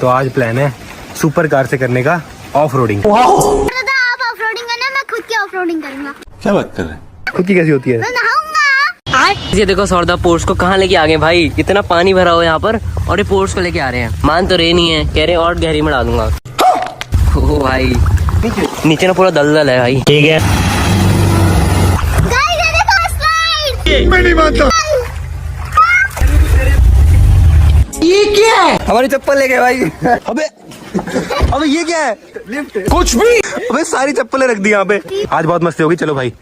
तो आज प्लान है सुपर कार से करने का ऑफ रोडिंग। आप ऑफ रोडिंग करना, मैं खुद की ऑफ रोडिंग करूंगा। क्या बात कर रहे हैं? खुद की कैसी होती है? मैं नहाऊंगा। ये देखो सौरदा पोर्स को कहाँ लेके आ गए भाई, इतना पानी भरा हुआ है यहाँ पर और ये पोर्स को लेके आ रहे हैं। मान तो रहे नहीं है, कह रहे और गहरी में डालूंगा। ओ भाई नीचे ना पूरा दलदल है भाई। ठीक है गाइस ये देखो स्लाइड। मैं नहीं मानता। ये क्या है? हमारी चप्पल ले गए भाई। अबे ये क्या है? लिफ्ट। कुछ भी। अबे सारी चप्पलें रख दी यहाँ पे। आज बहुत मस्ती होगी, चलो भाई।